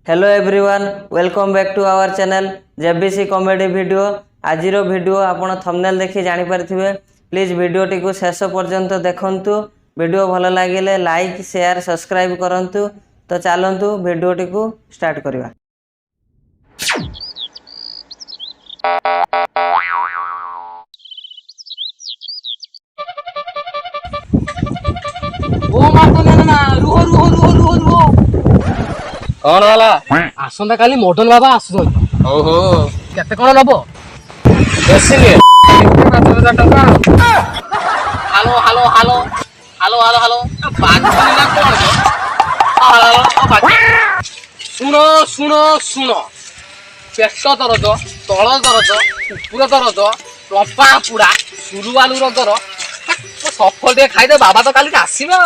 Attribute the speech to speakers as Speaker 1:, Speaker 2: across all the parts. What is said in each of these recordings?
Speaker 1: Hello everyone welcome back to our channel JBC comedy video. आज video आपण thumbnail देखि जानि पारथिबे। प्लीज वीडियो टी को शेष पर्यंत देखंतु। वीडियो भल लागिले लाइक शेयर सब्सक्राइब करंतु। तो चलंतु वीडियो टी को स्टार्ट करबा।
Speaker 2: ओ मारतो ना रुहो रुहो रुहो रुहो रुहो
Speaker 3: कौन वाला
Speaker 2: आसंता काली मॉडर्न बाबा आसुन।
Speaker 3: ओहो
Speaker 2: केते कोन नबो
Speaker 3: बेसी नहीं 7,000 टका।
Speaker 2: Hello hello hello hello hello hello बागुली ना कोन गो हेलो बाग सुनो सुनो सुनो पेट दरद तळ दरद कुकुर दरद टपा पुड़ा सुरुवालू रो दर सफल दे खाइ दे बाबा तो काली आसीबे।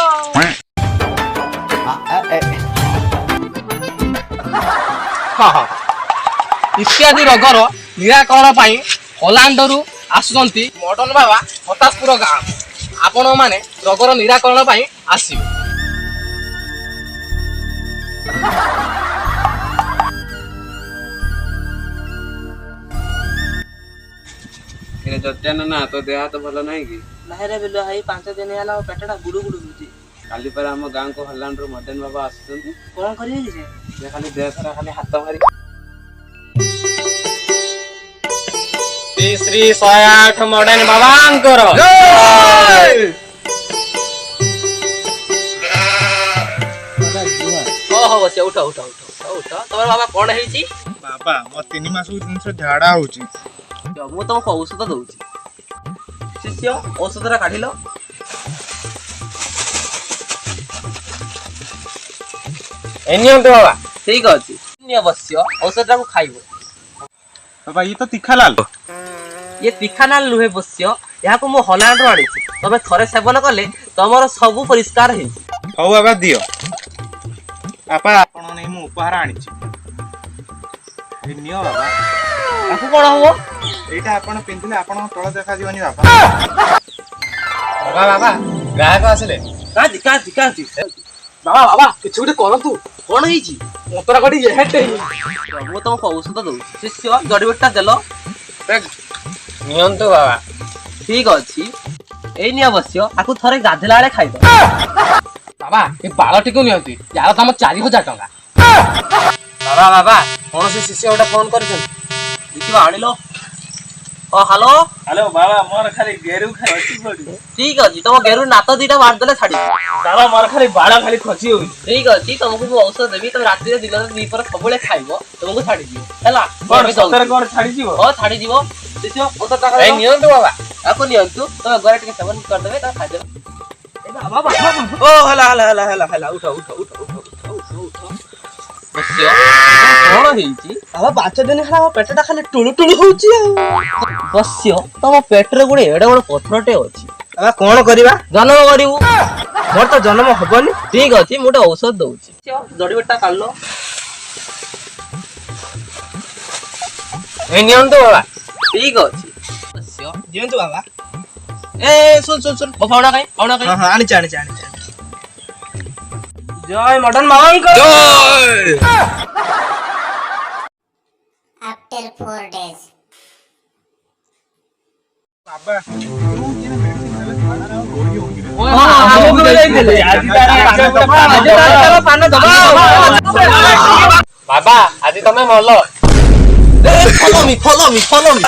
Speaker 2: इत्यादि रोगर निराकरण पाई हलांडरू आसुचंती मॉडर्न बाबा हताशपुर गाँव। आपण माने रोगर निराकरण पाई आसीबे।
Speaker 3: इने जत्यान ना तो देह तो भलो नहीं की
Speaker 1: नहीं रे बिल्लो भाई 5 दिन होला पेटटा गुडु गुडु होची।
Speaker 3: काली पर हम गांव को हलांडरू मॉडर्न बाबा आसुचंती
Speaker 1: कोन करिए जे
Speaker 3: ये खाली देह सारा खाली हाथ मारी
Speaker 2: श्री 108 मॉडर्न बाबांकर ओहो बस उठा उठा उठा उठा तोर बाबा कोन हेची
Speaker 4: बाबा मो 3 मास जिनस झाड़ा होची
Speaker 2: मु तुमको औषध दउची शिष्य औषधरा काढिलो
Speaker 3: एनियम तो बाबा
Speaker 2: ठीक अछि नि अवश्य औषधरा को खाइबो।
Speaker 4: बाबा ये तो तीखालाल
Speaker 2: ये तीखानाल लुहे बस्य यहाँ को मु हलांड आनी तबे थरे सेवन कले तमर सब परिष्कार हे।
Speaker 4: हौ बाबा दियो आपा आपण नै मु उपहार आनी छी ए नियो बाबा
Speaker 2: आकु कोन हो
Speaker 4: एटा आपण पिंदिले आपण तळ देखा जीवनी बाबा
Speaker 3: बाबा ग्राहक आसले
Speaker 2: काजी बाबा बाबा किछु गुटे करंतु कोन हेची मोतरा गडी हेटे मु तुमको औषध दउ शिष्य जड़ीबूटा देलो
Speaker 3: नियम तो बाबा
Speaker 2: ठीक अछि एई नि अवश्य आकु थरे गाधला आले खाइबो। बाबा ए बाळटी को नियंती यार दाम 4,000 टका।
Speaker 3: बाबा बाबा कौन से शिष्य ओटा फोन करछन
Speaker 2: देखिबा आनिलो ओ हेलो
Speaker 4: हेलो बाबा मोर खाली गेरु खची पड़ी
Speaker 2: ठीक अछि तुम गेरु नातो दीटा मार देले छाडी
Speaker 4: बाबा मोर खाली बाड़ा खाली खची होई
Speaker 2: ठीक अछि तुमको मु औषध देबी तुम रात्रि दिन दीपर सबले खाइबो तुमको छाडी दियो हैला
Speaker 4: कोन सतर कोन छाडी जीवो
Speaker 2: ओ छाडी दियो दिसो औषध टका
Speaker 3: ए नियम तो बाबा
Speaker 2: आको नियंतु तुम घरे टिके सेवन कर देबे त खाइ देबे ए बाबा बाबा
Speaker 4: ओ हला उठा उठा उठा उठा उठा
Speaker 2: बस्यो कोन हेची अब 5 दिन हला पेटटा खाली टुलु टुलु होची बस्यो तम पेटरे गुडे एडे बड पथरटे अछि
Speaker 4: बाबा कोन करबा
Speaker 2: जन्म करिवु
Speaker 4: मोर तो जन्म हबनी
Speaker 2: ठीक अछि मुटे औषध दउची जड़ीबूटा काढलो
Speaker 3: ए नियम तो बाबा
Speaker 2: ठीक अछि बस्यो
Speaker 4: जेंतु बाबा
Speaker 2: ए सुन फाउना काई
Speaker 4: हां आनी चानी जय मॉडर्न बाबांकर
Speaker 3: जय
Speaker 5: After 4 days.
Speaker 4: बाबा तू केना मेडिसिन देले खाना गोली होंगी रे
Speaker 2: हां हम जाइले आज तारा पान दबा
Speaker 3: बाबा आज तमे मल्लो
Speaker 2: follow me